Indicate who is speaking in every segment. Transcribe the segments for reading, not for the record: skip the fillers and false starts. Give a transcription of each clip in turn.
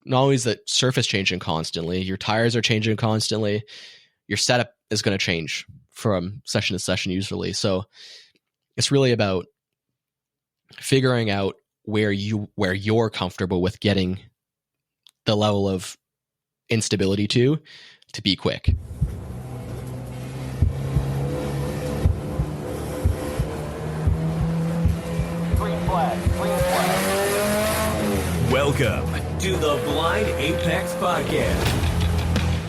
Speaker 1: not only is the surface changing constantly, your tires are changing constantly, your setup is going to change from session to session usually. So it's really about figuring out where you're comfortable with getting the level of instability to be quick.
Speaker 2: Green flag.
Speaker 3: Welcome to the Blind Apex Podcast,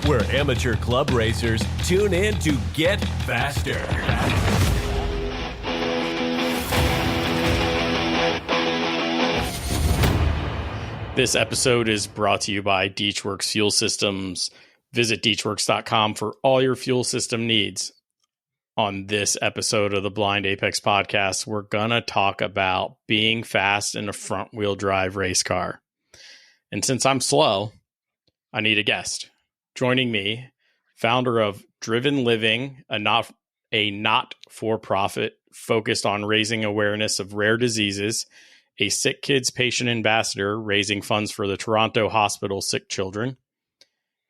Speaker 3: where amateur club racers tune in to get faster.
Speaker 4: This episode is brought to you by Deechworks Fuel Systems. Visit deechworks.com for all your fuel system needs. On this episode of the Blind Apex Podcast, we're going to talk about being fast in a front-wheel drive race car. And since I'm slow, I need a guest. Joining me, founder of Driven Living, a not-for-profit focused on raising awareness of rare diseases, a Sick Kids patient ambassador raising funds for the Toronto Hospital Sick Children,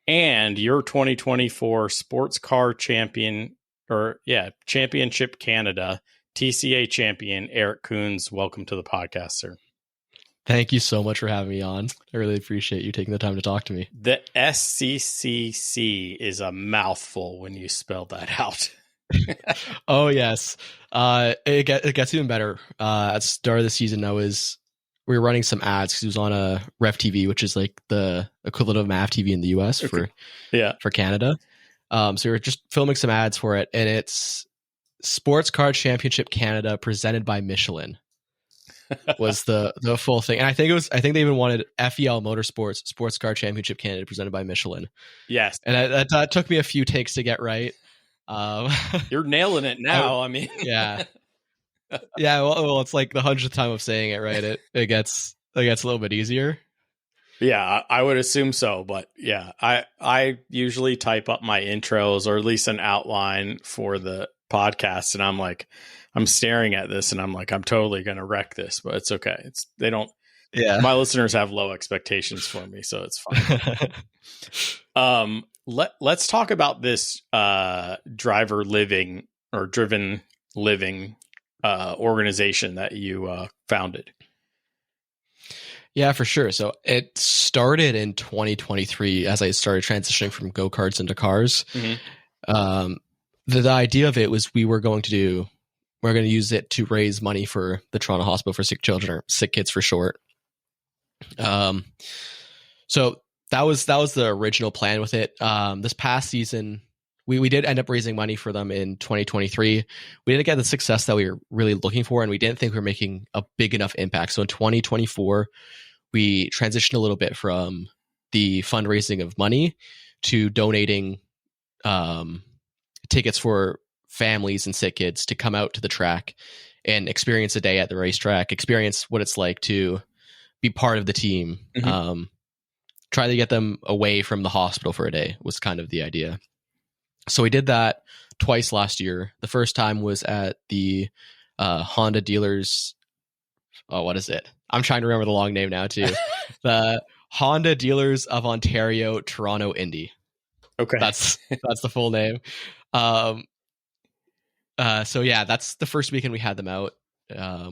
Speaker 4: and your 2024 Sports Car Championship Canada TCA champion, Eric Kunz. Welcome to the podcast, sir.
Speaker 1: Thank you so much for having me on. I really appreciate you taking the time to talk to me.
Speaker 4: The SCCC is a mouthful when you spell that out.
Speaker 1: Oh, yes. It gets even better. At the start of the season, we were running some ads because it was on a Rev TV, which is like the equivalent of MAV TV in the US for Canada. So we were just filming some ads for it, and it's Sports Car Championship Canada presented by Michelin was the full thing. And I think they even wanted FEL Motorsports Sports Car Championship Canada presented by Michelin.
Speaker 4: Yes.
Speaker 1: And that took me a few takes to get right.
Speaker 4: You're nailing it now.
Speaker 1: Yeah. Yeah. Well, it's like the 100th time of saying it, right? It gets a little bit easier.
Speaker 4: Yeah, I would assume so. But yeah, I usually type up my intros or at least an outline for the podcast. And I'm staring at this and I'm like, I'm totally going to wreck this, but it's okay. My listeners have low expectations for me, so it's fine. Let's talk about this driven living organization that you founded.
Speaker 1: Yeah, for sure. So it started in 2023 as I started transitioning from go-karts into cars. Mm-hmm. The idea of it was we're going to use it to raise money for the Toronto Hospital for Sick Children, or Sick Kids for short. So that was the original plan with it. This past season, we did end up raising money for them in 2023. We didn't get the success that we were really looking for, and we didn't think we were making a big enough impact. So in 2024, we transitioned a little bit from the fundraising of money to donating tickets for families and sick kids to come out to the track and experience a day at the racetrack, experience what it's like to be part of the team. Mm-hmm. Try to get them away from the hospital for a day was kind of the idea. So we did that twice last year. The first time was at the Honda dealers. Oh, what is it? I'm trying to remember the long name now too. The Honda Dealers of Ontario, Toronto, Indy.
Speaker 4: Okay.
Speaker 1: That's the full name. So yeah, that's the first weekend we had them out.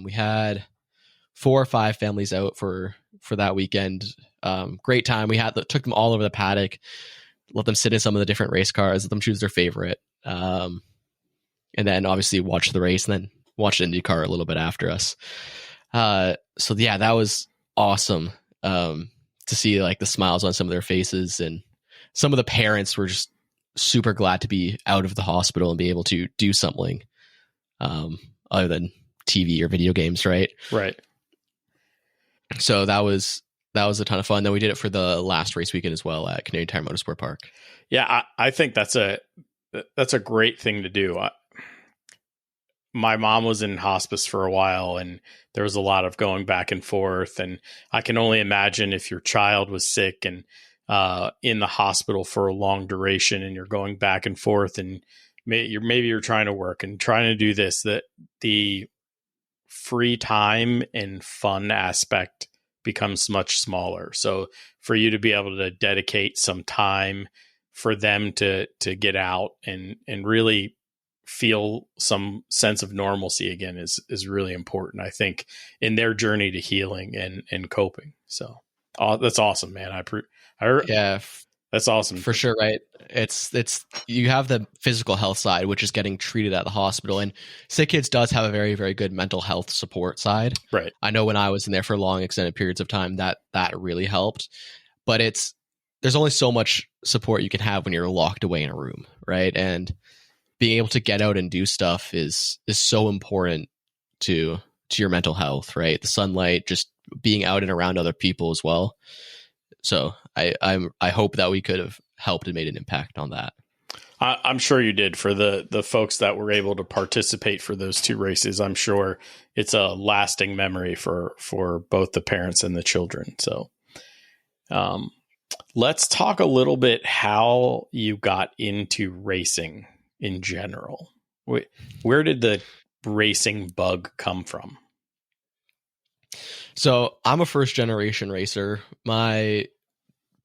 Speaker 1: We had 4 or 5 families out for that weekend. Great time. We took them all over the paddock, let them sit in some of the different race cars, let them choose their favorite. And then obviously watch the race and then watch the IndyCar a little bit after us. So yeah, that was awesome. To see like the smiles on some of their faces, and some of the parents were just super glad to be out of the hospital and be able to do something other than TV or video games, right?
Speaker 4: Right.
Speaker 1: So that was a ton of fun. Then we did it for the last race weekend as well at Canadian Tire Motorsport Park.
Speaker 4: Yeah, I think that's a great thing to do. My mom was in hospice for a while, and there was a lot of going back and forth. And I can only imagine if your child was sick and in the hospital for a long duration, and you're going back and forth, and maybe you're trying to work and trying to do this, that the free time and fun aspect becomes much smaller. So for you to be able to dedicate some time for them to get out and really feel some sense of normalcy again is really important, I think, in their journey to healing and coping. So that's awesome, man.
Speaker 1: Yeah,
Speaker 4: that's awesome
Speaker 1: for sure. Right. It's you have the physical health side, which is getting treated at the hospital, and Sick Kids does have a very, very good mental health support side.
Speaker 4: Right.
Speaker 1: I know when I was in there for long extended periods of time, that really helped, but there's only so much support you can have when you're locked away in a room. Right. And being able to get out and do stuff is so important to your mental health, right? The sunlight, just being out and around other people as well. So I hope that we could have helped and made an impact on that.
Speaker 4: I'm sure you did. For the folks that were able to participate for those 2 races, I'm sure it's a lasting memory for both the parents and the children. So let's talk a little bit how you got into racing in general. Where did the racing bug come from?
Speaker 1: So I'm a first generation racer. My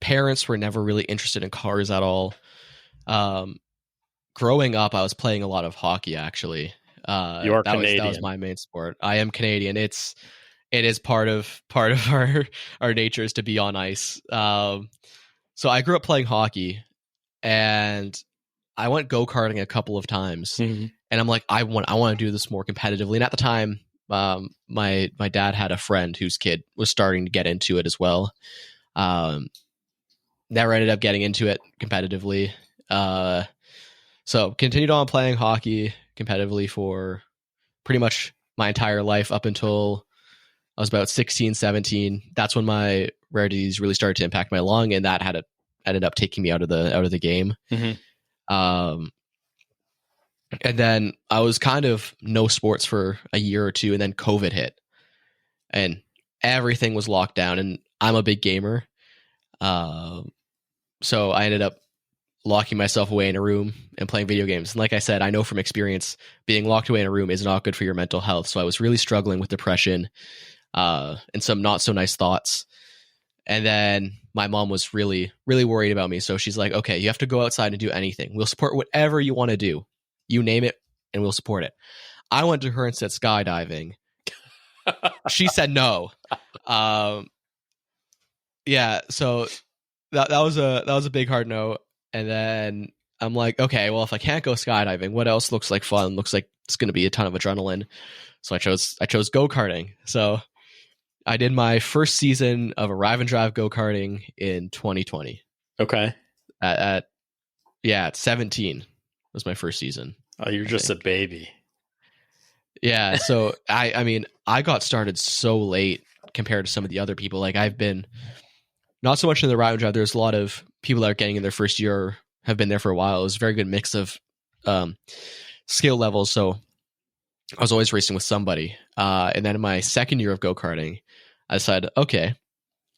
Speaker 1: parents were never really interested in cars at all. Growing up, I was playing a lot of hockey, actually.
Speaker 4: You are Canadian.
Speaker 1: That was my main sport. I am Canadian. It is part of our nature is to be on ice. So I grew up playing hockey, and I went go-karting a couple of times, and I'm like, I want to do this more competitively. And at the time, my dad had a friend whose kid was starting to get into it as well. Never ended up getting into it competitively. So continued on playing hockey competitively for pretty much my entire life up until I was about 16, 17. That's when my rare disease really started to impact my lung, and that ended up taking me out of the game. And then I was kind of no sports for a year or two, and then COVID hit, and everything was locked down. And I'm a big gamer, so I ended up locking myself away in a room and playing video games. And like I said, I know from experience, being locked away in a room is not good for your mental health. So I was really struggling with depression and some not so nice thoughts. And then my mom was really, really worried about me. So she's like, okay, you have to go outside and do anything. We'll support whatever you want to do. You name it, and we'll support it. I went to her and said skydiving. She said no. Yeah, so that was a big hard no. And then I'm like, okay, well, if I can't go skydiving, what else looks like fun? Looks like it's going to be a ton of adrenaline. So I chose go-karting. So I did my first season of Arrive and Drive go-karting in 2020.
Speaker 4: Okay.
Speaker 1: At 17 was my first season.
Speaker 4: Oh, you're just a baby.
Speaker 1: Yeah. So I mean, I got started so late compared to some of the other people. Like, I've been not so much in the Arrive and Drive. There's a lot of people that are getting in their first year, have been there for a while. It was a very good mix of skill levels. So I was always racing with somebody. And then in my second year of go-karting, I decided, okay,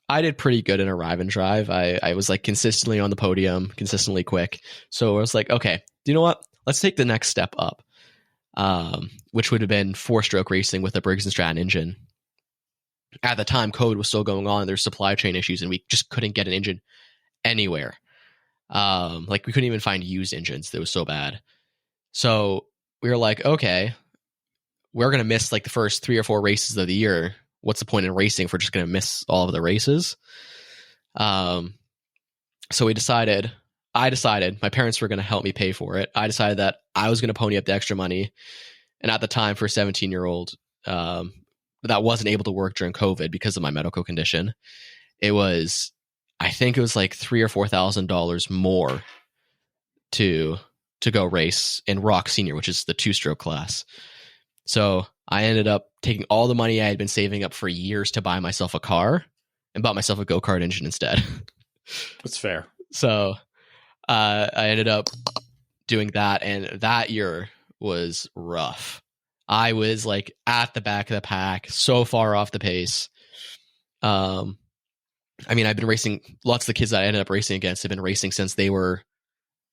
Speaker 1: I did pretty good in Arrive and Drive. I was like consistently on the podium, consistently quick. So I was like, okay, do you know what? Let's take the next step up, which would have been 4-stroke racing with a Briggs & Stratton engine. At the time, COVID was still going on. There's supply chain issues, and we just couldn't get an engine anywhere. Like, we couldn't even find used engines. It was so bad. So we were like, okay, we're going to miss like the first 3 or 4 races of the year. What's the point in racing if we're just going to miss all of the races? So I decided my parents were going to help me pay for it. I decided that I was going to pony up the extra money. And at the time, for a 17-year-old, that wasn't able to work during COVID because of my medical condition, I think it was like $3,000 or $4,000 more to go race in Rock Senior, which is the 2-stroke class. So I ended up taking all the money I had been saving up for years to buy myself a car and bought myself a go-kart engine instead.
Speaker 4: That's fair.
Speaker 1: So I ended up doing that, and that year was rough. I was like at the back of the pack, so far off the pace. I mean, I've been racing. Lots of the kids that I ended up racing against have been racing since they were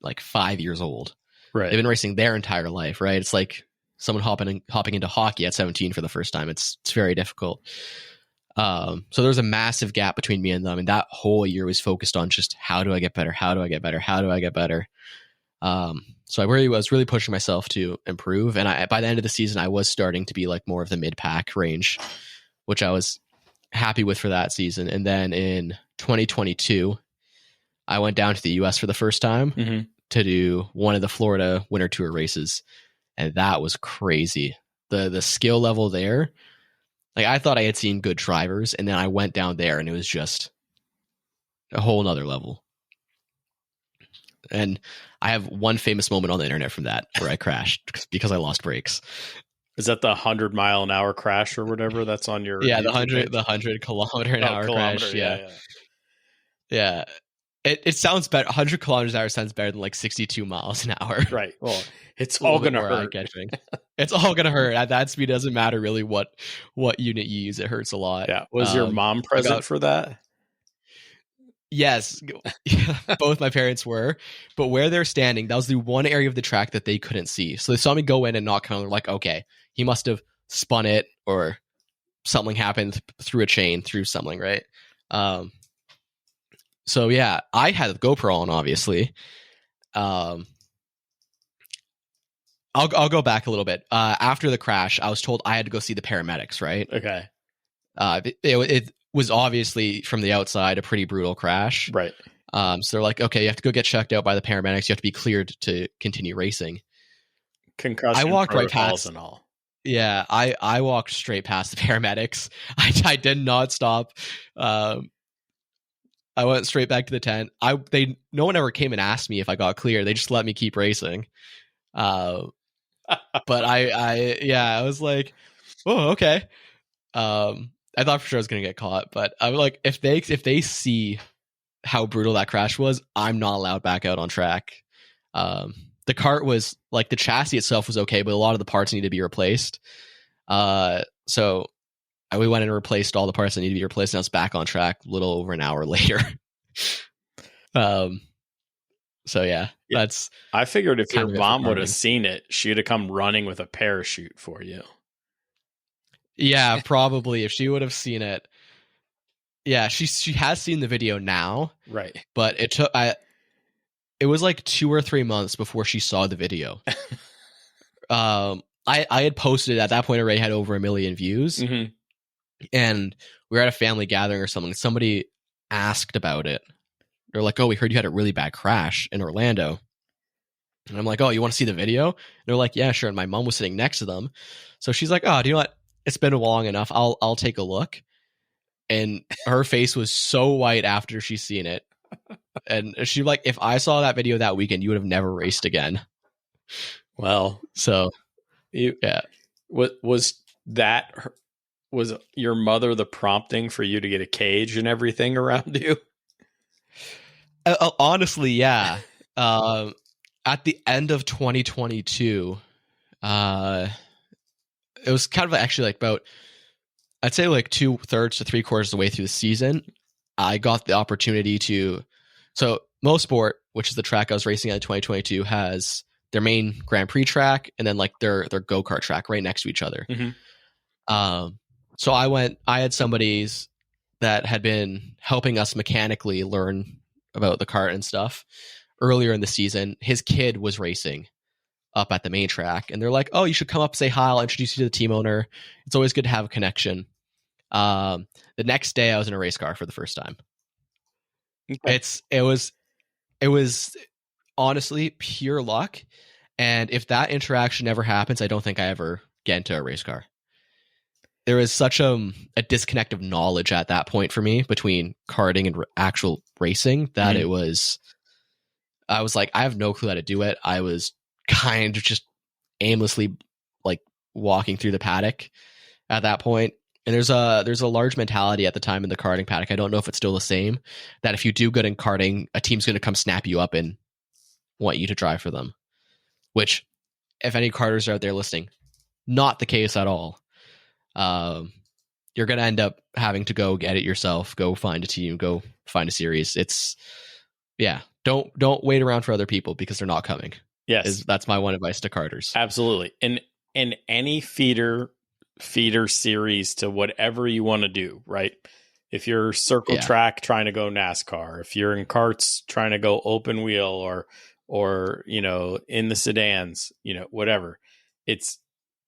Speaker 1: like 5 years old.
Speaker 4: Right.
Speaker 1: They've been racing their entire life, right? It's like someone hopping into hockey at 17 for the first time. It's very difficult. So there's a massive gap between me and them, and that whole year was focused on just how do I get better? How do I get better? How do I get better? So I was really pushing myself to improve, and by the end of the season, I was starting to be like more of the mid-pack range, which I was happy with for that season. And then in 2022, I went down to the US for the first time to do one of the Florida Winter Tour races, and that was crazy. The skill level there, like I thought I had seen good drivers, and then I went down there and it was just a whole nother level. And I have one famous moment on the internet from that where I crashed because I lost brakes.
Speaker 4: Is that the 100-mile-an-hour crash or whatever that's on your?
Speaker 1: Yeah,
Speaker 4: YouTube
Speaker 1: the 100-kilometer-an-hour crash. Yeah. It sounds better. 100 kilometers an hour sounds better than like 62 miles an hour.
Speaker 4: Right. Well, it's all going to hurt.
Speaker 1: It's all going to hurt. At that speed, it doesn't matter really what unit you use. It hurts a lot.
Speaker 4: Yeah. Was your mom present for that?
Speaker 1: Yes, both my parents were, but where they're standing, that was the one area of the track that they couldn't see. So they saw me go in and not come. They're like, okay, he must have spun it or something happened through a chain, through something, right? So yeah, I had the GoPro on, obviously. I'll go back a little bit. After the crash, I was told I had to go see the paramedics, right?
Speaker 4: Okay.
Speaker 1: It was obviously from the outside a pretty brutal crash.
Speaker 4: Right.
Speaker 1: So they're like, okay, you have to go get checked out by the paramedics. You have to be cleared to continue racing.
Speaker 4: Concussion
Speaker 1: I walked right
Speaker 4: protocols
Speaker 1: past
Speaker 4: and all.
Speaker 1: Yeah, I walked straight past the paramedics. I did not stop. I went straight back to the tent. No one ever came and asked me if I got clear. They just let me keep racing. But I was like, oh, okay. I thought for sure I was gonna get caught, but I'm like, if they see how brutal that crash was, I'm not allowed back out on track. The cart was like, the chassis itself was okay, but a lot of the parts need to be replaced. So we went and replaced all the parts that need to be replaced, and I was back on track a little over an hour later. So yeah, that's.
Speaker 4: I figured if your mom would have seen it, she'd have come running with a parachute for you.
Speaker 1: Yeah, probably if she would have seen it. Yeah, she has seen the video now,
Speaker 4: right?
Speaker 1: But it was like 2 or 3 months before she saw the video. I had posted it at that point, already had over 1 million views, and we were at a family gathering or something. Somebody asked about it. They're like, "Oh, we heard you had a really bad crash in Orlando." And I'm like, "Oh, you want to see the video?" And they're like, "Yeah, sure." And my mom was sitting next to them, so she's like, "Oh, do you know what? It's been long enough. I'll take a look." And her face was so white after she's seen it. And she like, if I saw that video that weekend, you would have never raced again.
Speaker 4: Well,
Speaker 1: so yeah.
Speaker 4: Was your mother the prompting for you to get a cage and everything around you?
Speaker 1: Honestly, yeah. At the end of 2022, it was kind of actually like about, I'd say like 2/3 to 3/4 of the way through the season, I got the opportunity to. So Mosport, which is the track I was racing at in 2022, has their main Grand Prix track and then like their go-kart track right next to each other. So I had somebody's that had been helping us mechanically learn about the kart and stuff earlier in the season. His kid was racing up at the main track, and they're like, "Oh, you should come up, say hi. I'll introduce you to the team owner. It's always good to have a connection." The next day I was in a race car for the first time. Okay. It was honestly pure luck. And if that interaction never happens, I don't think I ever get into a race car. There was such a disconnect of knowledge at that point for me between karting and actual racing that I was like, I have no clue how to do it. I was kind of just aimlessly like walking through the paddock at that point. And there's a large mentality at the time in the karting paddock. I don't know if it's still the same, that if you do good in karting, a team's going to come snap you up and want you to drive for them. Which, if any karters are out there listening, not the case at all. You're going to end up having to go get it yourself, go find a team, go find a series. Don't wait around for other people because they're not coming.
Speaker 4: Yes.
Speaker 1: That's my one advice to karters.
Speaker 4: Absolutely. And any feeder feeder series to whatever you want to do, right? If you're circle track trying to go NASCAR, if you're in karts trying to go open wheel or in the sedans, whatever, it's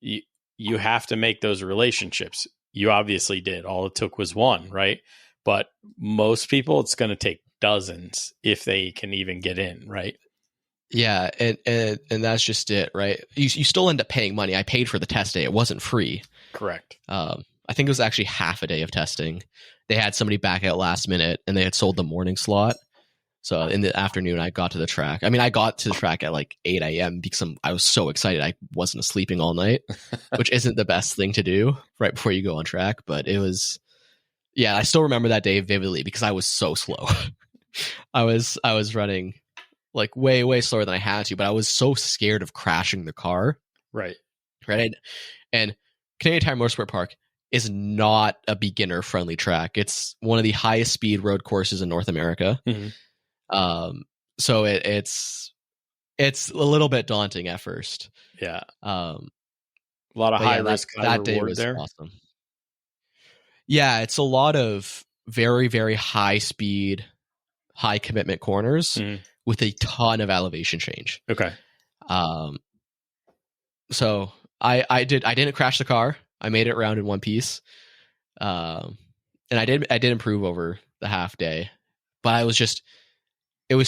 Speaker 4: you have to make those relationships. You obviously did. All it took was one, right? But most people, it's going to take dozens if they can even get in, right?
Speaker 1: Yeah, and that's just it, right? You still end up paying money. I paid for the test day. It wasn't free.
Speaker 4: Correct.
Speaker 1: I think it was actually half a day of testing. They had somebody back out last minute, and they had sold the morning slot. So in the afternoon, I got to the track. I mean, I got to the track at like 8 a.m. because I was so excited. I wasn't sleeping all night, which isn't the best thing to do right before you go on track. But it was, yeah, I still remember that day vividly because I was so slow. I was running like way, way slower than I had to, but I was so scared of crashing the car.
Speaker 4: Right.
Speaker 1: And Canadian Tire Motorsport Park is not a beginner-friendly track. It's one of the highest speed road courses in North America.
Speaker 4: Mm-hmm.
Speaker 1: So it's a little bit daunting at first.
Speaker 4: Yeah. A lot of high risk, high
Speaker 1: that day
Speaker 4: reward
Speaker 1: was
Speaker 4: there.
Speaker 1: Awesome. Yeah, it's a lot of very, very high speed, high commitment corners with a ton of elevation change.
Speaker 4: Okay.
Speaker 1: So I didn't crash the car. I made it around in one piece. And I did improve over the half day, but it was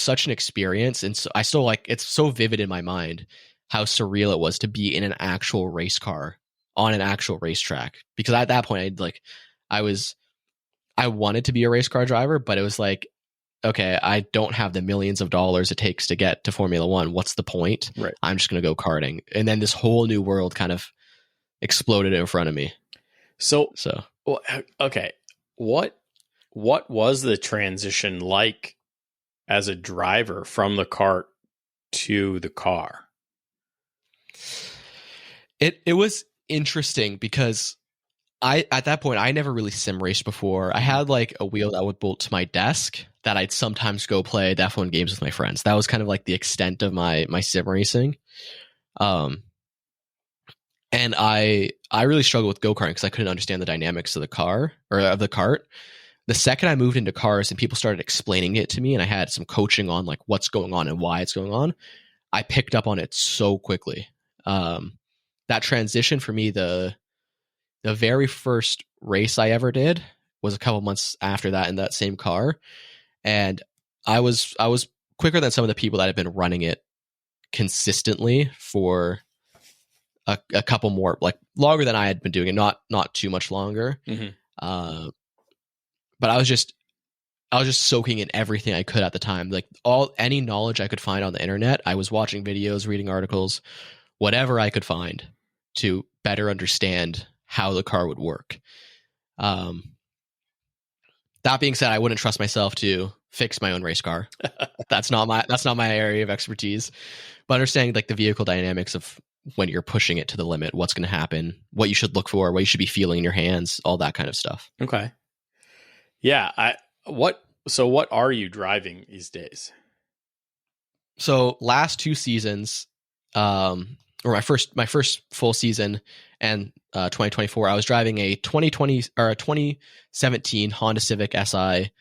Speaker 1: such an experience. And so I still it's so vivid in my mind how surreal it was to be in an actual race car on an actual racetrack. Because at that point I wanted to be a race car driver, but it was like, okay, I don't have the millions of dollars it takes to get to Formula One. What's the point?
Speaker 4: Right.
Speaker 1: I'm just going to go karting. And then this whole new world kind of exploded in front of me.
Speaker 4: So okay. What was the transition like as a driver from the kart to the car?
Speaker 1: It was interesting because at that point I never really sim raced before. I had like a wheel that would bolt to my desk that I'd sometimes go play the F1 games with my friends. That was kind of like the extent of my sim racing. And I really struggled with go-karting because I couldn't understand the dynamics of the car or of the kart. The second I moved into cars and people started explaining it to me and I had some coaching on like what's going on and why it's going on, I picked up on it so quickly. That transition for me, the very first race I ever did was a couple months after that in that same car. And I was quicker than some of the people that had been running it consistently for a couple more, like longer than I had been doing it, not too much longer. Mm-hmm. But I was just soaking in everything I could at the time. Like any knowledge I could find on the internet, I was watching videos, reading articles, whatever I could find to better understand how the car would work. That being said, I wouldn't trust myself to fix my own race car. That's not my area of expertise. But understanding like the vehicle dynamics of when you're pushing it to the limit, what's going to happen, what you should look for, what you should be feeling in your hands, all that kind of stuff.
Speaker 4: Okay. Yeah. What are you driving these days?
Speaker 1: So last 2 seasons, or my first full season and 2024, I was driving a 2020 or a 2017 Honda Civic Si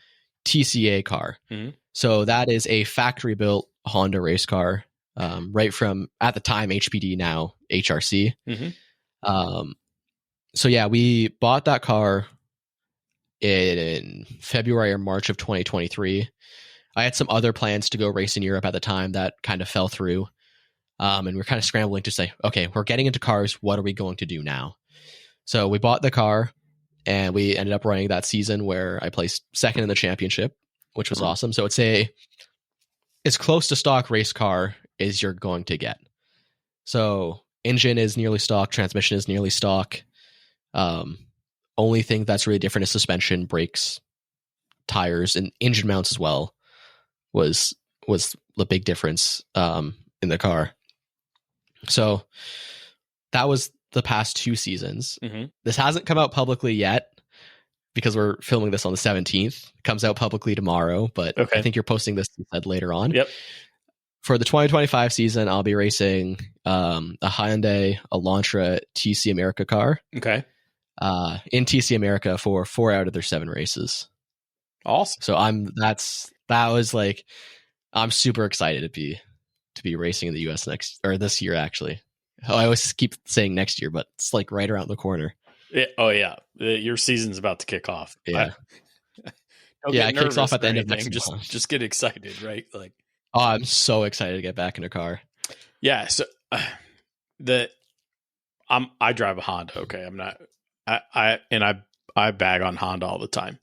Speaker 1: TCA car. Mm-hmm. So that is a factory built Honda race car, right from at the time HPD, now HRC. Mm-hmm. So yeah, we bought that car in February or March of 2023. I had some other plans to go race in Europe at the time that kind of fell through. And we're kind of scrambling to say, okay, we're getting into cars. What are we going to do now? So we bought the car and we ended up running that season where I placed second in the championship, which was awesome. So it's as close to stock race car as you're going to get. So engine is nearly stock, transmission is nearly stock. Only thing that's really different is suspension, brakes, tires, and engine mounts as well was the big difference in the car. So that was the past 2 seasons. Mm-hmm. This hasn't come out publicly yet because we're filming this on the 17th. It comes out publicly tomorrow, but okay. I think you're posting this later on.
Speaker 4: Yep.
Speaker 1: for the 2025 season, I'll be racing a Hyundai Elantra TC America car.
Speaker 4: Okay.
Speaker 1: In TC America for 4 out of their 7 races.
Speaker 4: Awesome.
Speaker 1: So I'm super excited to be racing in the US this year actually. I always keep saying next year, but it's like right around the corner.
Speaker 4: Your season's about to kick off.
Speaker 1: Yeah.
Speaker 4: It
Speaker 1: kicks off at the end of next month.
Speaker 4: Just get excited, right? Like,
Speaker 1: oh, I'm so excited to get back in a car.
Speaker 4: Yeah. So I drive a Honda. Okay. I'm not, I bag on Honda all the time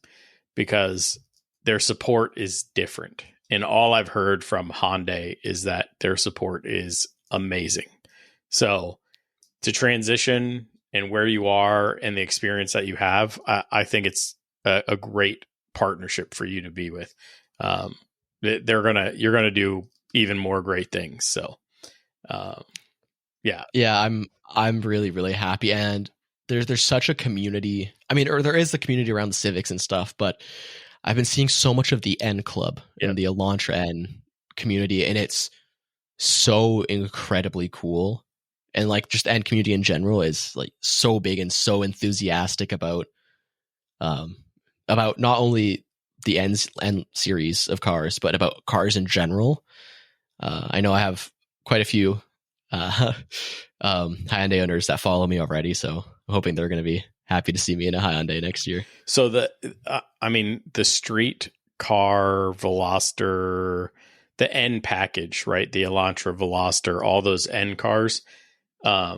Speaker 4: because their support is different. And all I've heard from Hyundai is that their support is amazing. So to transition and where you are and the experience that you have, I think it's a great partnership for you to be with. You're gonna do even more great things. So, I'm really, really happy. And there's such a community. I mean, or there is the community around the Civics and stuff, but I've been seeing so much of the N Club and the Elantra N community, and it's so incredibly cool. And like just N community in general is like so big and so enthusiastic about not only the N series of cars, but about cars in general. I know I have quite a few Hyundai owners that follow me already, so I'm hoping they're going to be happy to see me in a Hyundai next year. So the street car Veloster, the N package, right? The Elantra Veloster, all those N cars. A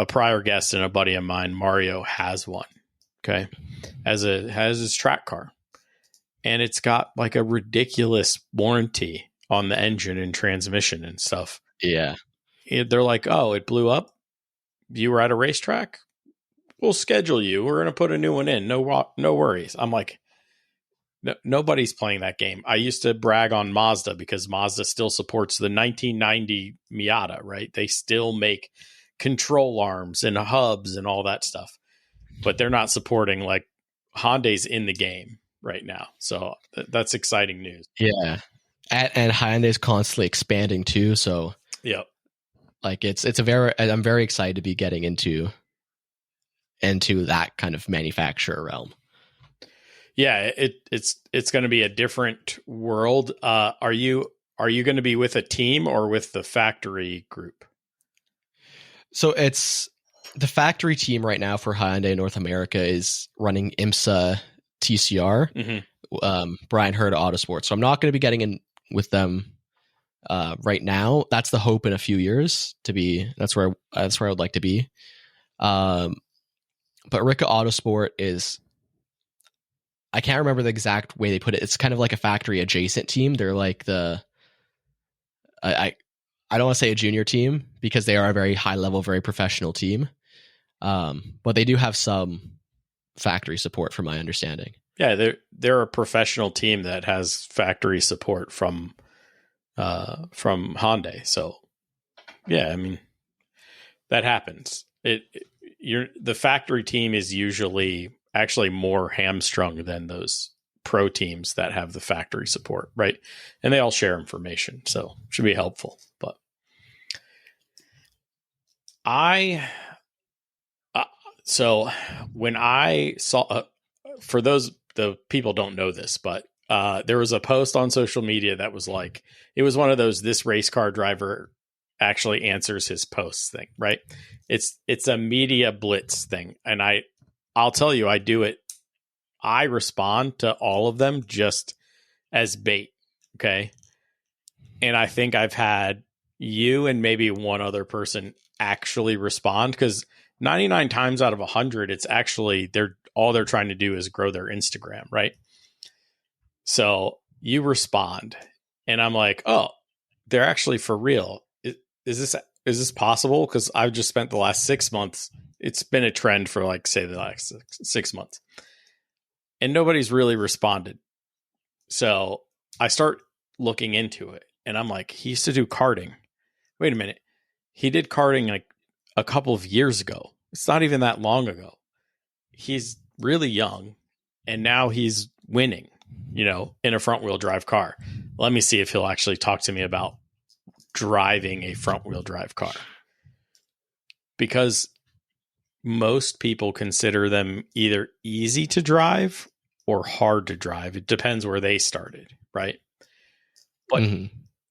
Speaker 4: prior guest and a buddy of mine, Mario, has one. Okay, has his track car, and it's got like a ridiculous warranty on the engine and transmission and stuff.
Speaker 1: Yeah,
Speaker 4: they're like, oh, it blew up. You were at a racetrack. We'll schedule you. We're going to put a new one in. No worries. I'm like, nobody's playing that game. I used to brag on Mazda because Mazda still supports the 1990 Miata, right? They still make control arms and hubs and all that stuff, but they're not supporting like Hyundai's in the game right now. So that's exciting news.
Speaker 1: Yeah. And Hyundai's constantly expanding too. So
Speaker 4: yeah,
Speaker 1: like I'm very excited to be getting into that kind of manufacturer realm.
Speaker 4: Yeah, it's going to be a different world. Are you going to be with a team or with the factory group?
Speaker 1: So it's the factory team right now for Hyundai North America is running IMSA TCR, Brian Hurd Autosport. So I'm not going to be getting in with them right now. That's the hope in a few years to be. That's where I would like to be. But Ricca Autosport is, I can't remember the exact way they put it. It's kind of like a factory adjacent team. They're like I don't want to say a junior team because they are a very high level, very professional team. But they do have some factory support from my understanding.
Speaker 4: Yeah, they're a professional team that has factory support from Hyundai. So yeah, I mean, that happens. The factory team is usually actually more hamstrung than those pro teams that have the factory support, right? And they all share information, so it should be helpful. But so when I saw, for the people don't know this, but there was a post on social media that was like, it was one of those, this race car driver actually answers his posts thing, right? It's a media blitz thing. And I'll tell you, I do it. I respond to all of them just as bait. Okay. And I think I've had you and maybe one other person actually respond, because 99 times out of 100, it's actually all they're trying to do is grow their Instagram, right? So you respond and I'm like, oh, they're actually for real. Is this possible? Because I've just spent the last 6 months. It's been a trend for like, say, the last 6 months. And nobody's really responded. So I start looking into it and I'm like, he used to do karting. Wait a minute. He did karting like a couple of years ago. It's not even that long ago. He's really young and now he's winning, in a front wheel drive car. Let me see if he'll actually talk to me about driving a front wheel drive car. Because most people consider them either easy to drive or hard to drive. It depends where they started, right? But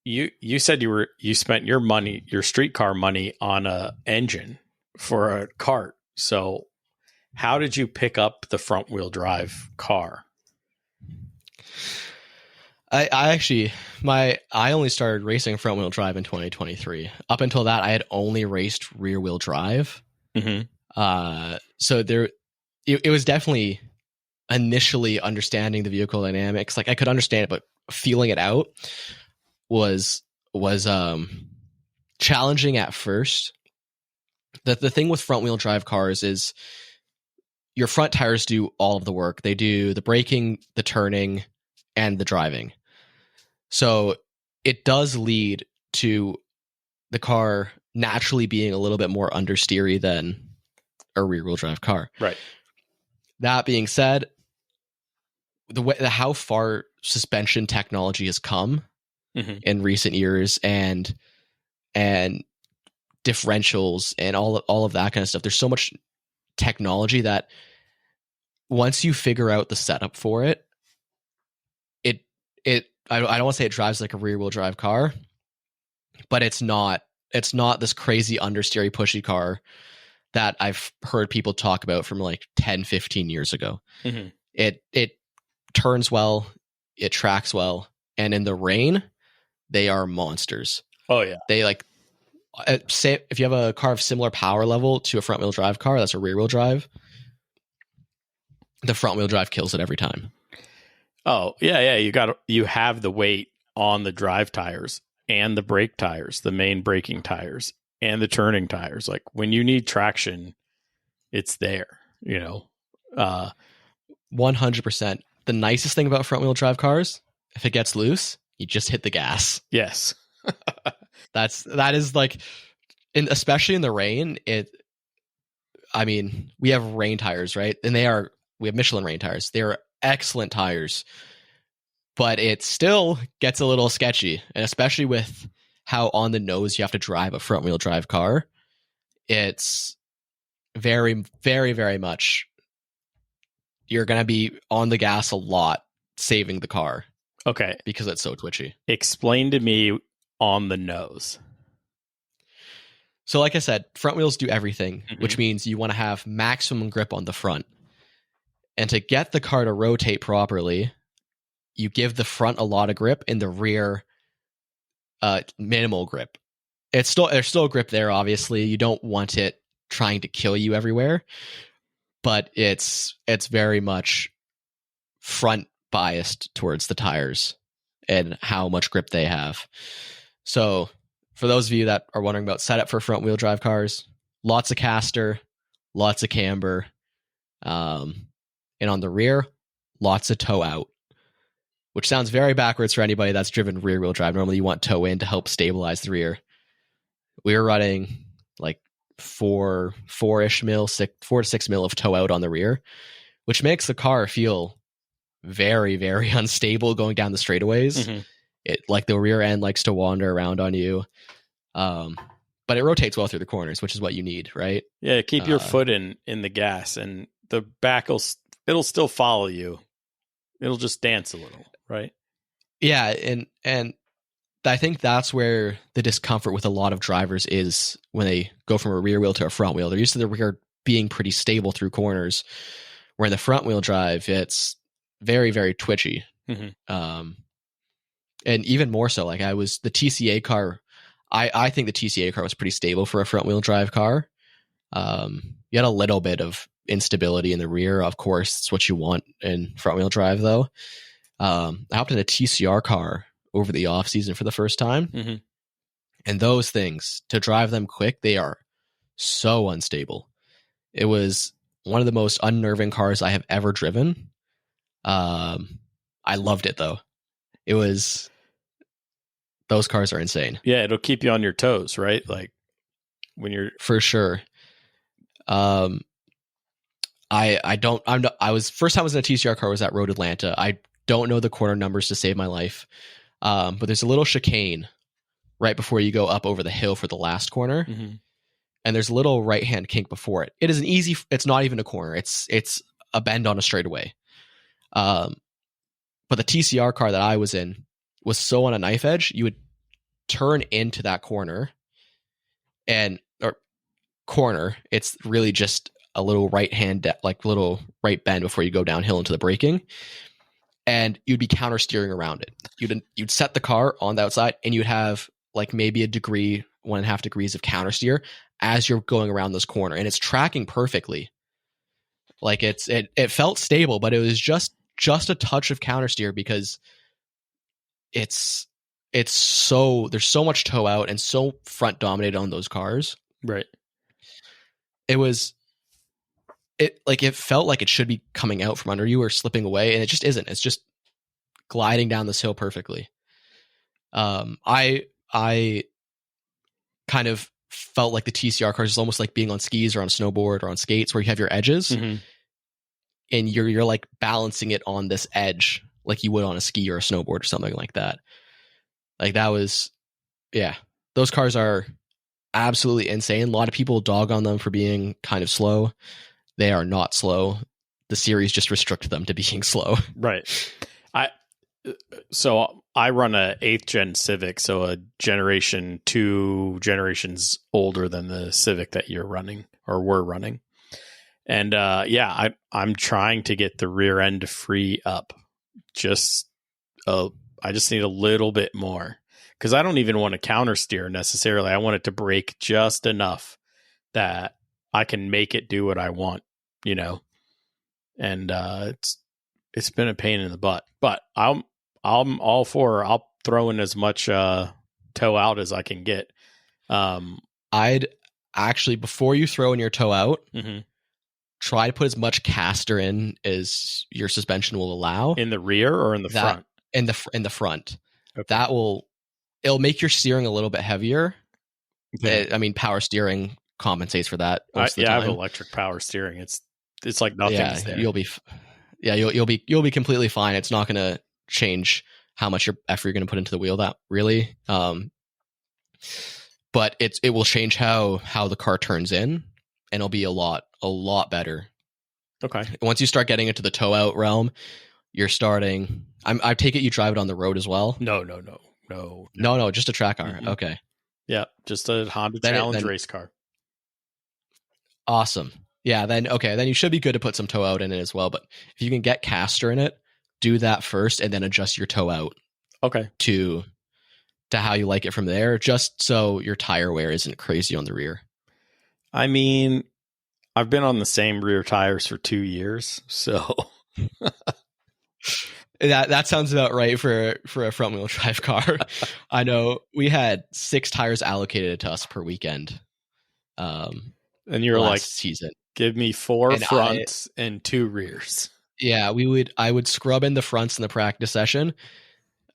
Speaker 4: you said you spent your streetcar money on a engine for a kart. So how did you pick up the front wheel drive car?
Speaker 1: I only started racing front wheel drive in 2023. Up until that, I had only raced rear wheel drive. So it was definitely initially understanding the vehicle dynamics. Like I could understand it, but feeling it out was challenging at first. The thing with front wheel drive cars is your front tires do all of the work. They do the braking, the turning, and the driving. So it does lead to the car naturally being a little bit more understeery than a rear wheel drive car.
Speaker 4: Right.
Speaker 1: That being said, how far suspension technology has come in recent years and differentials and all of that kind of stuff. There's so much technology that once you figure out the setup for it, I don't want to say it drives like a rear wheel drive car, but it's not this crazy understeery pushy car that I've heard people talk about from like 10, 15 years ago. It turns well, it tracks well, and in the rain, they are monsters.
Speaker 4: Oh yeah.
Speaker 1: They like say if you have a car of similar power level to a front wheel drive car that's a rear wheel drive, the front wheel drive kills it every time.
Speaker 4: Oh, yeah. You have the weight on the drive tires and the brake tires, the main braking tires and the turning tires. Like when you need traction, it's there,
Speaker 1: 100%. The nicest thing about front wheel drive cars, if it gets loose, you just hit the gas.
Speaker 4: Yes.
Speaker 1: that is like, especially in the rain, we have rain tires, right? And we have Michelin rain tires. They're excellent tires, but it still gets a little sketchy, and especially with how on the nose you have to drive a front wheel drive car, it's very, very, very much you're going to be on the gas a lot, saving the car.
Speaker 4: Okay,
Speaker 1: because it's so twitchy.
Speaker 4: Explain to me on the nose.
Speaker 1: So like I said, front wheels do everything, which means you want to have maximum grip on the front. And to get the car to rotate properly, you give the front a lot of grip and the rear minimal grip. There's still grip there, obviously. You don't want it trying to kill you everywhere, but it's very much front biased towards the tires and how much grip they have. So for those of you that are wondering about setup for front wheel drive cars, lots of caster, lots of camber, and on the rear, lots of toe out, which sounds very backwards for anybody that's driven rear wheel drive. Normally you want toe in to help stabilize the rear. We were running like 4 to 6 mil of toe out on the rear, which makes the car feel very, very unstable going down the straightaways. It like the rear end likes to wander around on you. But it rotates well through the corners, which is what you need, right?
Speaker 4: Yeah, keep your foot in the gas, and the back it'll still follow you. It'll just dance a little, right?
Speaker 1: Yeah, and I think that's where the discomfort with a lot of drivers is when they go from a rear wheel to a front wheel. They're used to the rear being pretty stable through corners, where in the front wheel drive, it's very, very twitchy. And even more so, like the TCA car, I think the TCA car was pretty stable for a front wheel drive car. You had a little bit of instability in the rear. Of course, it's what you want in front wheel drive though. I hopped in a TCR car over the off season for the first time. And those things, to drive them quick, they are so unstable. It was one of the most unnerving cars I have ever driven. I loved it though. Those cars are insane.
Speaker 4: Yeah, it'll keep you on your toes, right? Like when you're
Speaker 1: for sure. First time I was in a TCR car was at Road Atlanta. I don't know the corner numbers to save my life. But there's a little chicane right before you go up over the hill for the last corner.
Speaker 4: Mm-hmm.
Speaker 1: And there's a little right-hand kink before it. It is it's not even a corner. It's a bend on a straightaway. But the TCR car that I was in was so on a knife edge, you would turn into that corner it's really just a little little right bend before you go downhill into the braking, and you'd be counter steering around it. You'd set the car on the outside, and you'd have like maybe 1.5 degrees of counter steer as you're going around this corner, and it's tracking perfectly. Like it felt stable, but it was just a touch of counter steer because there's so much toe out and so front dominated on those cars.
Speaker 4: Right.
Speaker 1: It felt like it should be coming out from under you or slipping away, and it just isn't. It's just gliding down this hill perfectly. I kind of felt like the TCR cars is almost like being on skis or on a snowboard or on skates where you have your edges,
Speaker 4: mm-hmm.
Speaker 1: and you're like balancing it on this edge like you would on a ski or a snowboard or something like that. Like that was, yeah, those cars are absolutely insane. A lot of people dog on them for being kind of slow. They are not slow. The series just restricted them to being slow.
Speaker 4: Right. So I run a 8th gen Civic, so a 2 generations older than the Civic that you're running or were running. And I'm trying to get the rear end to free up. I just need a little bit more, because I don't even want to counter steer necessarily. I want it to brake just enough that I can make it do what I want, and it's been a pain in the butt, but I'm all for, I'll throw in as much toe out as I can get.
Speaker 1: I'd actually, before you throw in your toe out,
Speaker 4: mm-hmm.
Speaker 1: try to put as much caster in as your suspension will allow.
Speaker 4: In the rear or in the front?
Speaker 1: In the front.
Speaker 4: Okay.
Speaker 1: It'll make your steering a little bit heavier.
Speaker 4: Okay.
Speaker 1: I mean, power steering compensates for that.
Speaker 4: I have electric power steering. It's like nothing's there.
Speaker 1: You'll be completely fine. It's not going to change how much effort you're going to put into the wheel. That really, but it will change how the car turns in, and it'll be a lot better.
Speaker 4: Okay.
Speaker 1: Once you start getting into the toe out realm, you're starting. I take it you drive it on the road as well.
Speaker 4: No.
Speaker 1: Just a track car.
Speaker 4: Mm-hmm.
Speaker 1: Okay.
Speaker 4: Yeah, just a Honda Challenge race car.
Speaker 1: Awesome. Yeah, then you should be good to put some toe out in it as well. But if you can get caster in it, do that first and then adjust your toe out.
Speaker 4: Okay.
Speaker 1: To how you like it from there, just so your tire wear isn't crazy on the rear.
Speaker 4: I mean, I've been on the same rear tires for 2 years, so
Speaker 1: that sounds about right for a front wheel drive car. I know we had 6 tires allocated to us per weekend.
Speaker 4: And you're like,
Speaker 1: season,
Speaker 4: give me 4 fronts and 2 rears.
Speaker 1: Yeah, I would scrub in the fronts in the practice session,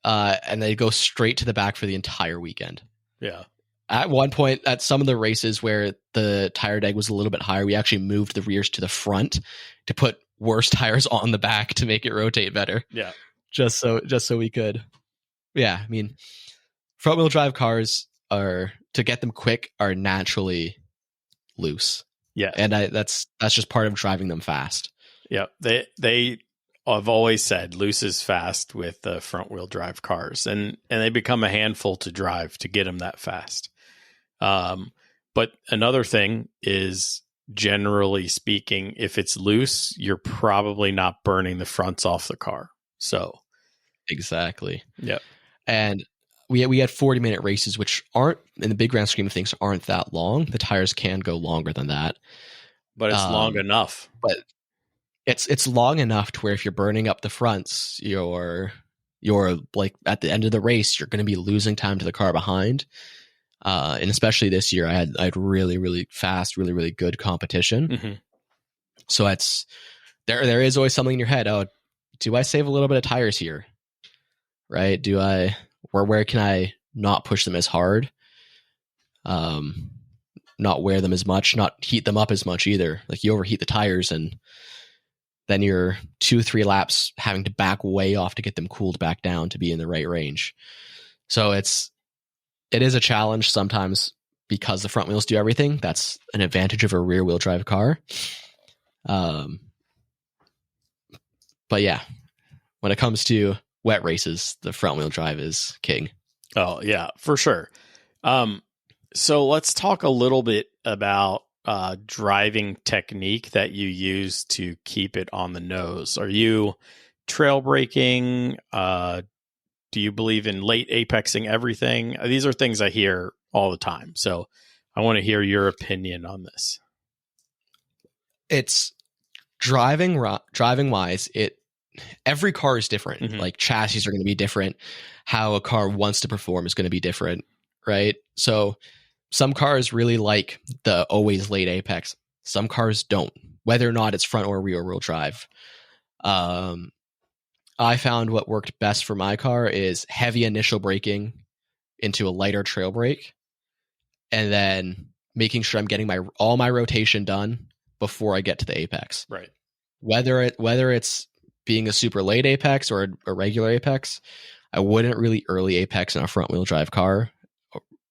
Speaker 1: and they go straight to the back for the entire weekend.
Speaker 4: Yeah.
Speaker 1: At one point, at some of the races where the tire deg was a little bit higher, we actually moved the rears to the front to put worse tires on the back to make it rotate better.
Speaker 4: Yeah.
Speaker 1: Just so we could. Yeah, I mean, front wheel drive cars to get them quick are naturally loose.
Speaker 4: Yeah.
Speaker 1: And that's just part of driving them fast.
Speaker 4: Yeah. They I've always said loose is fast with the front wheel drive cars, and they become a handful to drive to get them that fast. But another thing is, generally speaking, if it's loose, you're probably not burning the fronts off the car. So
Speaker 1: exactly.
Speaker 4: Yep.
Speaker 1: And we had 40-minute races, which aren't, in the big grand scheme of things, aren't that long. The tires can go longer than that,
Speaker 4: but it's long enough.
Speaker 1: But it's long enough to where if you're burning up the fronts, you're like at the end of the race, you're going to be losing time to the car behind. And especially this year, I had really, really fast, really, really good competition.
Speaker 4: Mm-hmm.
Speaker 1: So there is always something in your head. Oh, do I save a little bit of tires here? Right? Where can I not push them as hard? Not wear them as much, not heat them up as much either. Like you overheat the tires and then you're 2-3 laps having to back way off to get them cooled back down to be in the right range. So it is a challenge sometimes because the front wheels do everything. That's an advantage of a rear wheel drive car. But yeah, when it comes to wet races, the front wheel drive is king.
Speaker 4: Oh yeah, for sure. So let's talk a little bit about driving technique that you use to keep it on the nose. Are you trail braking? Do you believe in late apexing everything? These are things I hear all the time. So I want to hear your opinion on this.
Speaker 1: It's driving wise. Every car is different.
Speaker 4: Mm-hmm.
Speaker 1: Like chassis are going to be different. How a car wants to perform is going to be different, right? So some cars really like the always late apex. Some cars don't, whether or not it's front or rear wheel drive. I found what worked best for my car is heavy initial braking into a lighter trail brake, and then making sure I'm getting all my rotation done before I get to the apex.
Speaker 4: Right.
Speaker 1: Whether it's being a super late apex or a regular apex, I wouldn't really early apex in a front wheel drive car.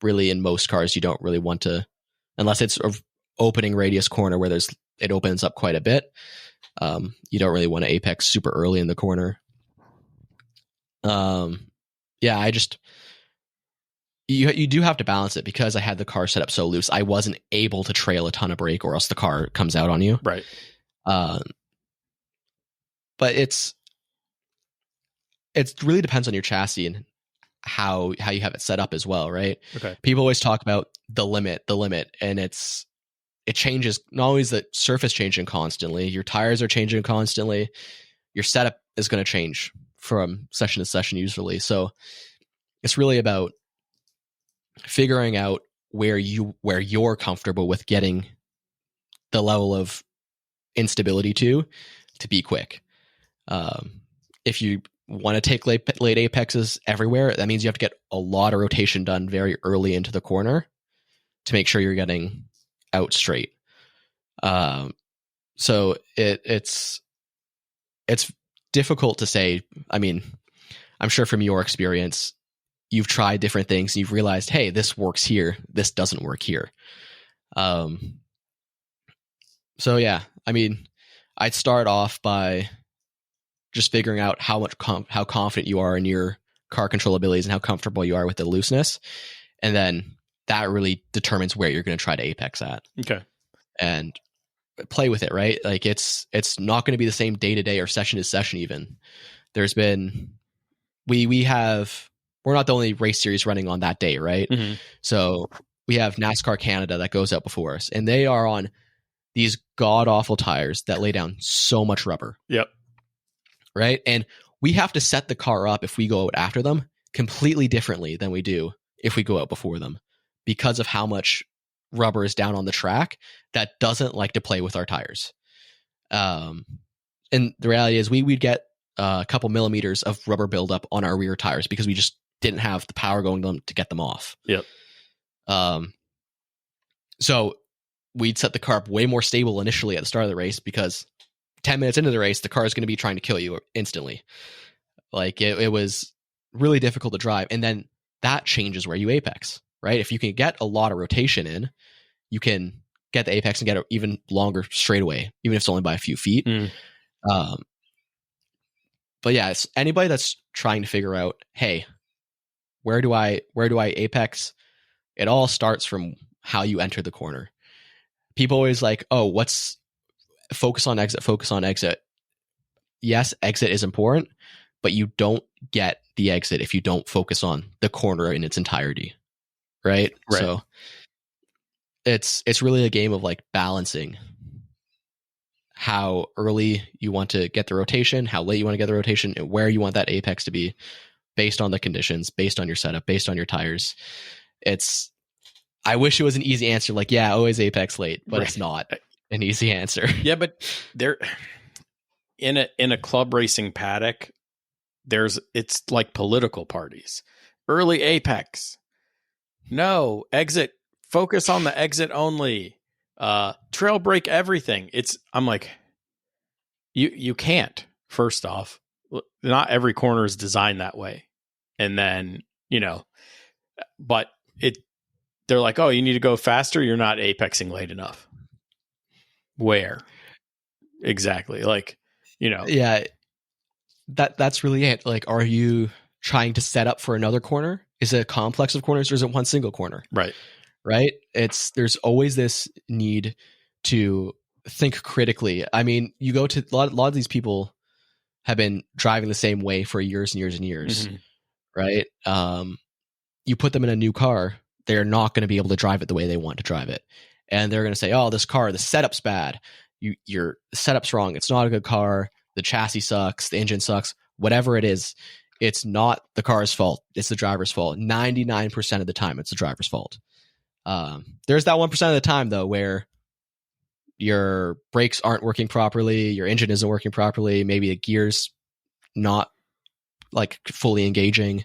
Speaker 1: Really, in most cars, you don't really want to, unless it's an opening radius corner where it opens up quite a bit. You don't really want to apex super early in the corner. Yeah, you do have to balance it because I had the car set up so loose. I wasn't able to trail a ton of brake, or else the car comes out on you.
Speaker 4: Right.
Speaker 1: But it really depends on your chassis and how you have it set up as well, right?
Speaker 4: Okay.
Speaker 1: People always talk about the limit, and it changes. Not always the surface changing constantly. Your tires are changing constantly. Your setup is going to change from session to session usually. So it's really about figuring out where you're comfortable with getting the level of instability to be quick. If you want to take late apexes everywhere, that means you have to get a lot of rotation done very early into the corner to make sure you're getting out straight. So it's difficult to say. I mean, I'm sure from your experience, you've tried different things and you've realized, hey, this works here, this doesn't work here. So yeah, I mean, I'd start off by just figuring out how confident you are in your car control abilities and how comfortable you are with the looseness. And then that really determines where you're going to try to apex at.
Speaker 4: Okay. And
Speaker 1: play with it, right? Like it's not going to be the same day to day or session to session. Even there's been, we're not the only race series running on that day, right?
Speaker 4: Mm-hmm.
Speaker 1: So we have NASCAR Canada that goes out before us, and they are on these god awful tires that lay down so much rubber.
Speaker 4: Yep.
Speaker 1: Right. And we have to set the car up if we go out after them completely differently than we do if we go out before them, because of how much rubber is down on the track that doesn't like to play with our tires. And the reality is we'd get a couple millimeters of rubber buildup on our rear tires because we just didn't have the power going to them to get them off.
Speaker 4: Yep.
Speaker 1: So we'd set the car up way more stable initially at the start of the race, because 10 minutes into the race, the car is going to be trying to kill you instantly. Like it was really difficult to drive. And then that changes where you apex, right? If you can get a lot of rotation in, you can get the apex and get it even longer straightaway, even if it's only by a few feet. But yeah, it's anybody that's trying to figure out, hey, where do I apex? It all starts from how you enter the corner. People always like, oh, what's focus on exit. Yes, exit is important, but you don't get the exit if you don't focus on the corner in its entirety. Right. So it's really a game of like balancing how early you want to get the rotation, how late you want to get the rotation, and where you want that apex to be based on the conditions, based on your setup, based on your tires. I wish it was an easy answer, like, yeah, always apex late, but It's not an easy answer.
Speaker 4: Yeah, but there in a club racing paddock, it's like political parties. Early apex. No, exit. Focus on the exit only. Trail brake everything. I'm like, you can't. First off, not every corner is designed that way. And then, but they're like, oh, you need to go faster. You're not apexing late enough. Where? Exactly. Like,
Speaker 1: Yeah, that's really it. Like, are you trying to set up for another corner? Is it a complex of corners or is it one single corner?
Speaker 4: Right.
Speaker 1: There's always this need to think critically. I mean, you go to a lot of these people have been driving the same way for years and years and years, right? You put them in a new car, they're not going to be able to drive it the way they want to drive it. And they're going to say, oh, this car, the setup's bad. Your setup's wrong. It's not a good car. The chassis sucks. The engine sucks. Whatever it is, it's not the car's fault. It's the driver's fault. 99% of the time, it's the driver's fault. There's that 1% of the time, though, where your brakes aren't working properly, your engine isn't working properly, maybe the gear's not like fully engaging.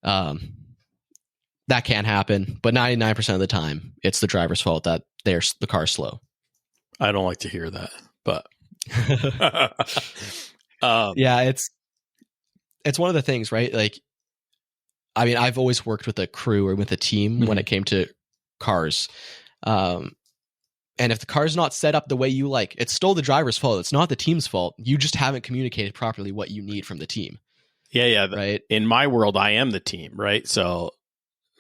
Speaker 1: That can happen, but 99% of the time, it's the driver's fault that the car's slow.
Speaker 4: I don't like to hear that, but
Speaker 1: yeah, it's one of the things, right? Like, I mean, I've always worked with a crew or with a team when it came to cars. And if the car's not set up the way you like, it's still the driver's fault. It's not the team's fault. You just haven't communicated properly what you need from the team.
Speaker 4: Yeah.
Speaker 1: Right.
Speaker 4: In my world, I am the team, right? So,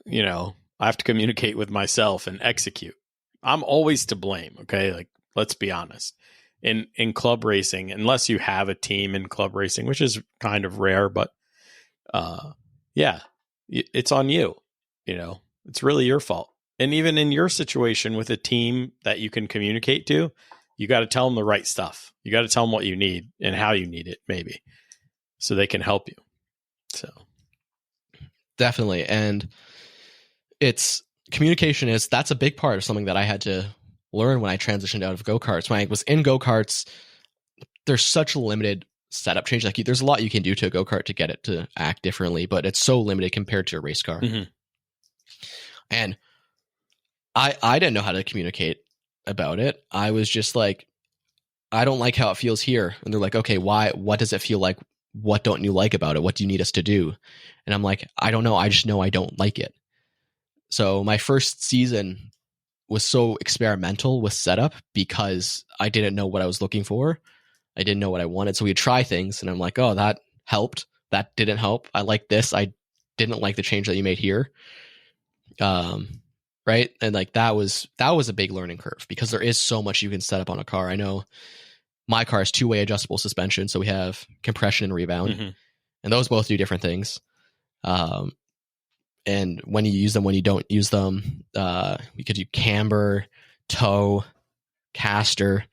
Speaker 4: I have to communicate with myself and execute. I'm always to blame. Okay. Like, let's be honest. In club racing, unless you have a team in club racing, which is kind of rare, but yeah, it's on you. It's really your fault. And even in your situation with a team that you can communicate to, you got to tell them the right stuff. You got to tell them what you need and how you need it, maybe, so they can help you. So
Speaker 1: definitely. And that's a big part of something that I had to learn when I transitioned out of go-karts. When I was in go-karts, there's such a limited setup change. Like, there's a lot you can do to a go-kart to get it to act differently, but it's so limited compared to a race car. And I didn't know how to communicate about it. I was just like, I don't like how it feels here. And they're like, okay, why? What does it feel like? What don't you like about it? What do you need us to do? And I'm like, I don't know. I just know I don't like it. So my first season was so experimental with setup because I didn't know what I was looking for. I didn't know what I wanted. So we'd try things and I'm like, oh, that helped. That didn't help. I like this. I didn't like the change that you made here. Right. And like, that was a big learning curve because there is so much you can set up on a car. I know my car is 2-way adjustable suspension. So we have compression and rebound and those both do different things. And when you use them, when you don't use them, we could do camber, tow, caster.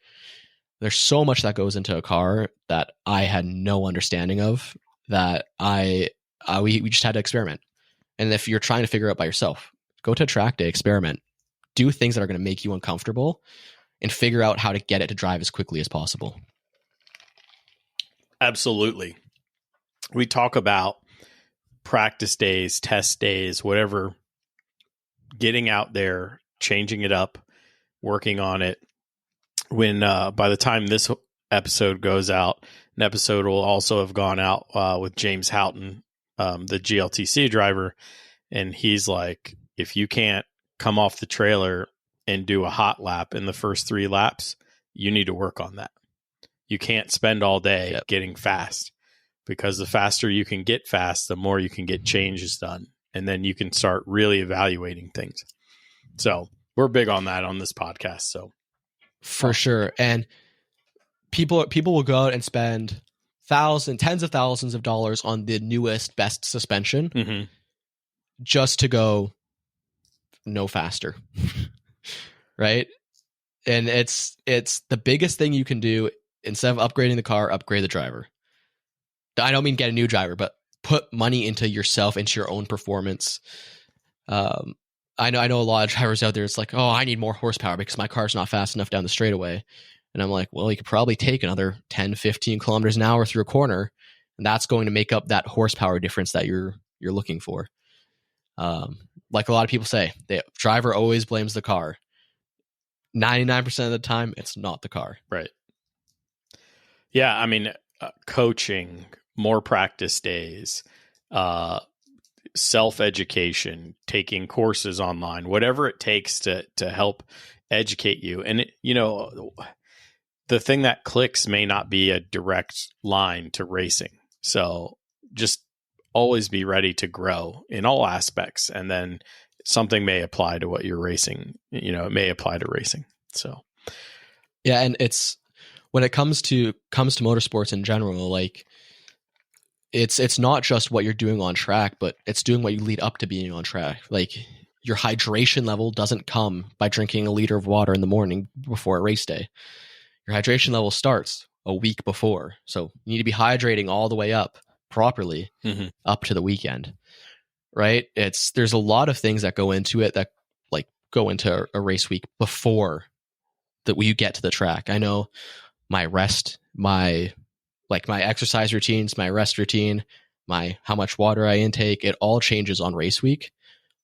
Speaker 1: There's so much that goes into a car that I had no understanding of, that we just had to experiment. And if you're trying to figure it out by yourself, go to a track day, experiment, do things that are going to make you uncomfortable, and figure out how to get it to drive as quickly as possible.
Speaker 4: Absolutely. We talk about practice days, test days, whatever, getting out there, changing it up, working on it. When by the time this episode goes out, an episode will also have gone out with James Houghton, the GLTC driver, and he's like, if you can't come off the trailer and do a hot lap in the first 3 laps, you need to work on that. You can't spend all day getting fast, because the faster you can get fast, the more you can get changes done. And then you can start really evaluating things. So we're big on that on this podcast. So
Speaker 1: for sure. And people will go out and spend tens of thousands of dollars on the newest, best suspension just to go no faster. Right. And it's the biggest thing you can do. Instead of upgrading the car, upgrade the driver. I don't mean get a new driver, but put money into yourself, into your own performance. I know a lot of drivers out there. It's like, oh, I need more horsepower because my car's not fast enough down the straightaway. And I'm like, well, you could probably take another 10, 15 kilometers an hour through a corner, and that's going to make up that horsepower difference that you're looking for. Like a lot of people say, the driver always blames the car. 99% of the time, it's not the car.
Speaker 4: Right. Yeah, I mean, coaching, more practice days, self-education, taking courses online, whatever it takes to help educate you. And the thing that clicks may not be a direct line to racing. So just always be ready to grow in all aspects. And then something may apply to what you're racing. It may apply to racing. So,
Speaker 1: yeah. And it's, when it comes to motorsports in general, like it's not just what you're doing on track, but it's doing what you lead up to being on track. Like your hydration level doesn't come by drinking a liter of water in the morning before a race day. Your hydration level starts a week before. So you need to be hydrating all the way up properly up to the weekend, right? There's a lot of things that go into it that like go into a race week before that you get to the track. I know my rest, my exercise routines, my rest routine, how much water I intake, it all changes on race week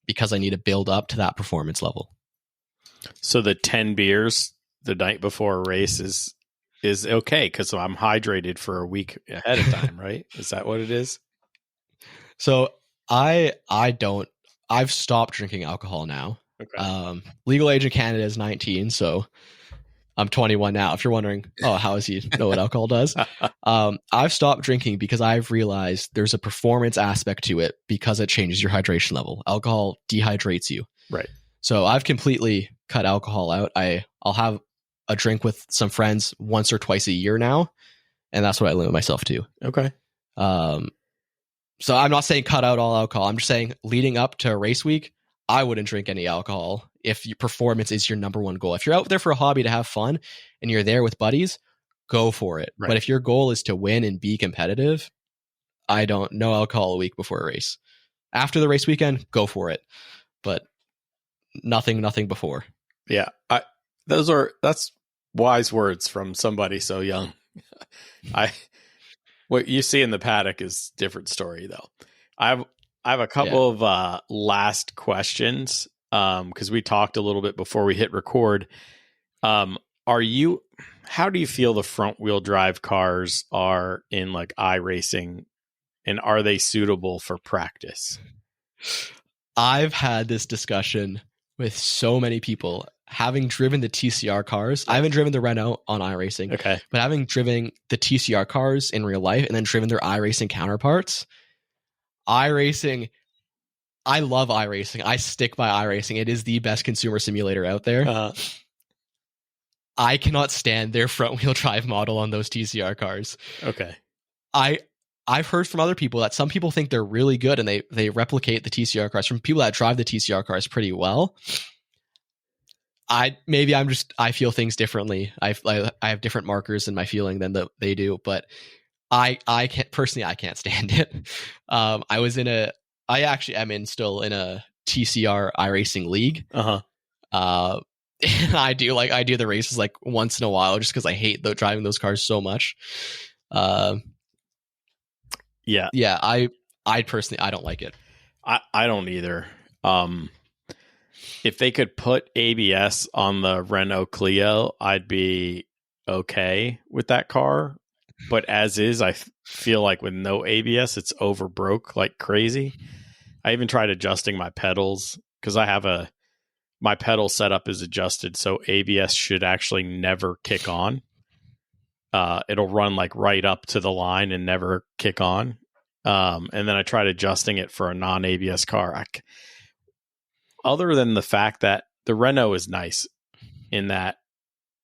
Speaker 1: because I need to build up to that performance level.
Speaker 4: So the 10 beers the night before a race is okay because I'm hydrated for a week ahead of time, right? Is that what it is?
Speaker 1: So I've stopped drinking alcohol now.
Speaker 4: Okay.
Speaker 1: Legal age in Canada is 19, so I'm 21 now. If you're wondering, how does he know what alcohol does? I've stopped drinking because I've realized there's a performance aspect to it because it changes your hydration level. Alcohol dehydrates you.
Speaker 4: Right.
Speaker 1: So I've completely cut alcohol out. I'll have a drink with some friends once or twice a year now, and that's what I limit myself to.
Speaker 4: Okay.
Speaker 1: So I'm not saying cut out all alcohol. I'm just saying leading up to a race week, I wouldn't drink any alcohol if your performance is your number one goal. If you're out there for a hobby to have fun and you're there with buddies, go for it.
Speaker 4: Right.
Speaker 1: But if your goal is to win and be competitive, no alcohol a week before a race. After the race weekend, go for it. But nothing before.
Speaker 4: Yeah. That's wise words from somebody so young. What you see in the paddock is a different story though. I have a couple of last questions because we talked a little bit before we hit record. How do you feel the front wheel drive cars are in like iRacing, and are they suitable for practice?
Speaker 1: I've had this discussion with so many people. Having driven the TCR cars, I haven't driven the Renault on iRacing,
Speaker 4: okay,
Speaker 1: but having driven the TCR cars in real life and then driven their iRacing counterparts, iRacing, I love iRacing. I stick by iRacing. It is the best consumer simulator out there. I cannot stand their front wheel drive model on those TCR cars.
Speaker 4: Okay.
Speaker 1: I've heard from other people that some people think they're really good and they replicate the TCR cars from people that drive the TCR cars pretty well. I feel things differently. I have different markers in my feeling than they do, but I can't stand it. I actually am still in a TCR iRacing league. And I do the races like once in a while just because I hate driving those cars so much. I personally, I don't like it.
Speaker 4: I don't either. If they could put ABS on the Renault Clio, I'd be okay with that car. But as is, I feel like with no ABS, it's overbroke like crazy. I even tried adjusting my pedals because my pedal setup is adjusted so ABS should actually never kick on. It'll run like right up to the line and never kick on. And then I tried adjusting it for a non-ABS car. Other than the fact that the Renault is nice in that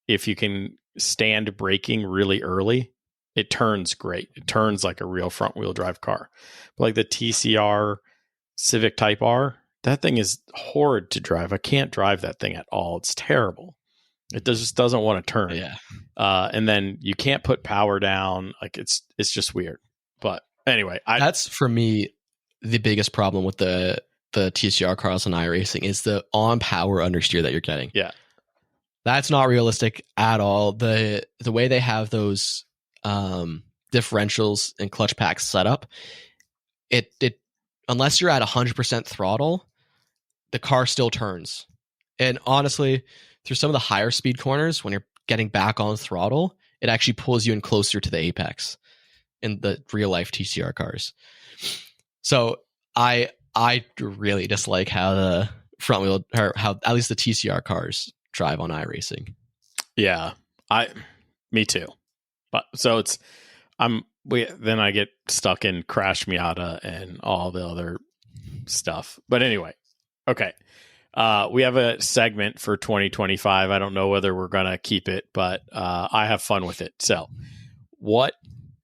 Speaker 4: if you can stand braking really early, it turns great. It turns like a real front wheel drive car. But like the TCR Civic Type R, that thing is horrid to drive. I can't drive that thing at all. It's terrible. It just doesn't want to turn.
Speaker 1: Yeah.
Speaker 4: And then you can't put power down. Like it's just weird. But anyway,
Speaker 1: that's for me the biggest problem with the TCR cars on iRacing is the on power understeer that you're getting.
Speaker 4: Yeah.
Speaker 1: That's not realistic at all. The way they have those differentials and clutch packs set up, it unless you're at 100% throttle, the car still turns. And honestly, through some of the higher speed corners, when you're getting back on throttle, it actually pulls you in closer to the apex in the real life TCR cars. So I really dislike how the front wheel, or how at least the TCR cars drive on iRacing.
Speaker 4: Yeah, me too. But so then I get stuck in Crash Miata and all the other stuff. But anyway, okay. We have a segment for 2025. I don't know whether we're going to keep it, but I have fun with it. So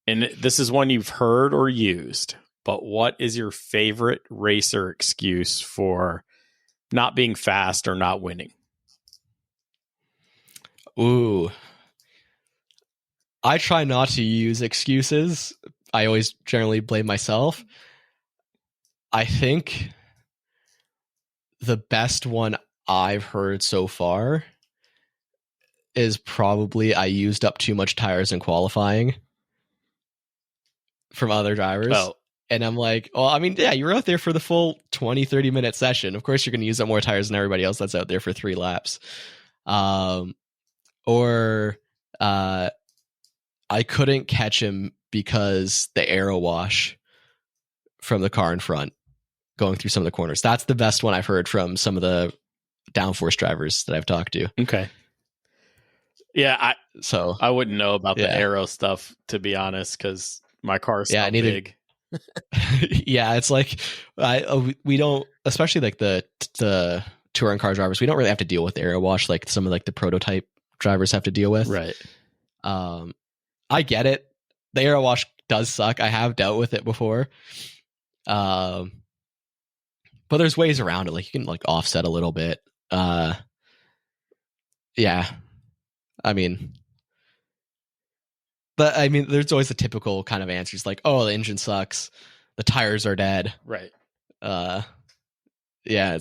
Speaker 4: and this is one you've heard or used, but what is your favorite racer excuse for not being fast or not winning?
Speaker 1: Ooh. I try not to use excuses. I always generally blame myself. I think the best one I've heard so far is probably I used up too much tires in qualifying from other drivers.
Speaker 4: Oh.
Speaker 1: And I'm like, well, I mean, yeah, you were out there for the full 20, 30-minute session. Of course, you're going to use up more tires than everybody else that's out there for 3 laps. I couldn't catch him because the aero wash from the car in front going through some of the corners. That's the best one I've heard from some of the downforce drivers that I've talked to.
Speaker 4: Okay. Yeah, I wouldn't know about the aero stuff, to be honest, because my car is so big. Yeah, it's like we don't, especially like the touring car drivers, we don't really have to deal with aero wash like some of like the prototype drivers have to deal with. Right.
Speaker 1: I get it. The aero wash does suck. I have dealt with it before. But there's ways around it. Like you can like offset a little bit. Yeah. I mean, there's always the typical kind of answers like, oh, the engine sucks. The tires are dead.
Speaker 4: Right.
Speaker 1: Yeah,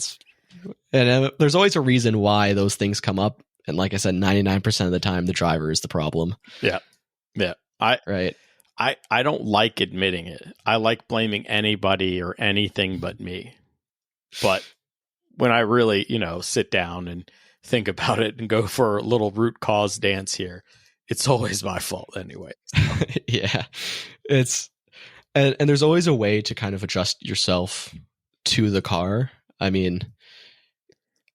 Speaker 1: there's always a reason why those things come up. And like I said, 99% of the time, the driver is the problem.
Speaker 4: Yeah. Yeah. I don't like admitting it. I like blaming anybody or anything but me. But when I really, sit down and think about it and go for a little root cause dance here, it's always my fault anyway. So.
Speaker 1: Yeah. And there's always a way to kind of adjust yourself to the car. I mean,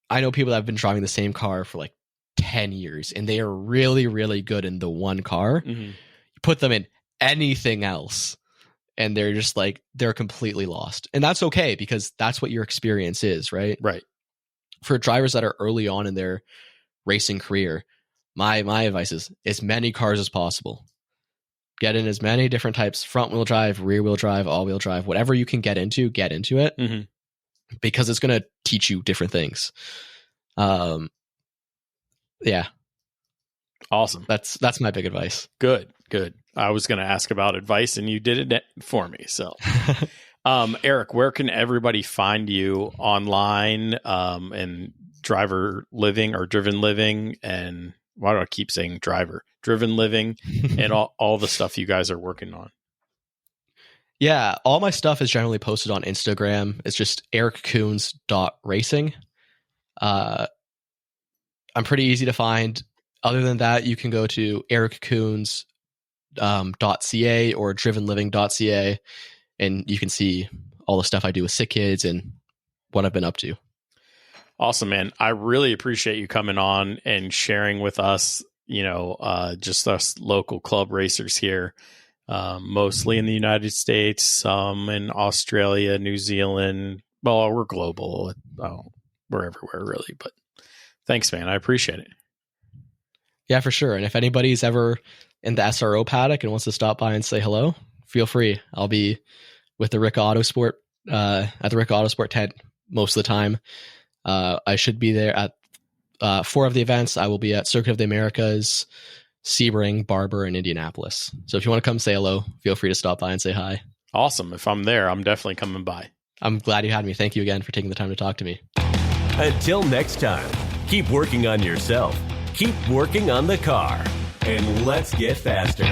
Speaker 1: I know people that have been driving the same car for like 10 years and they are really, really good in the one car. Mm-hmm. You put them in anything else and they're just like, they're completely lost. And that's okay because that's what your experience is, right?
Speaker 4: Right.
Speaker 1: For drivers that are early on in their racing career, my advice is as many cars as possible. Get in as many different types, front wheel drive, rear wheel drive, all wheel drive, whatever you can get into it. Mm-hmm. Because it's going to teach you different things. Yeah.
Speaker 4: Awesome.
Speaker 1: That's my big advice.
Speaker 4: Good. I was going to ask about advice and you did it for me. So, Eric, where can everybody find you online, and driver living or driven living? And why do I keep saying driven living and all the stuff you guys are working on?
Speaker 1: Yeah. All my stuff is generally posted on Instagram. It's just erickunz.racing. I'm pretty easy to find. Other than that, you can go to erickunz.ca or drivenliving.ca and you can see all the stuff I do with sick kids and what I've been up to.
Speaker 4: Awesome, man. I really appreciate you coming on and sharing with us, just us local club racers here, mostly in the United States, some in Australia, New Zealand. Well, we're global. We're everywhere, really. But thanks, man. I appreciate it.
Speaker 1: Yeah, for sure. And if anybody's ever in the SRO paddock and wants to stop by and say hello, feel free. I'll be with the Rick Autosport at the Rick Autosport tent most of the time. I should be there at 4 of the events. I will be at Circuit of the Americas, Sebring, Barber, and Indianapolis. So if you want to come say hello, feel free to stop by and say hi.
Speaker 4: Awesome. If I'm there, I'm definitely coming by.
Speaker 1: I'm glad you had me. Thank you again for taking the time to talk to me.
Speaker 3: Until next time, keep working on yourself, keep working on the car, and let's get faster.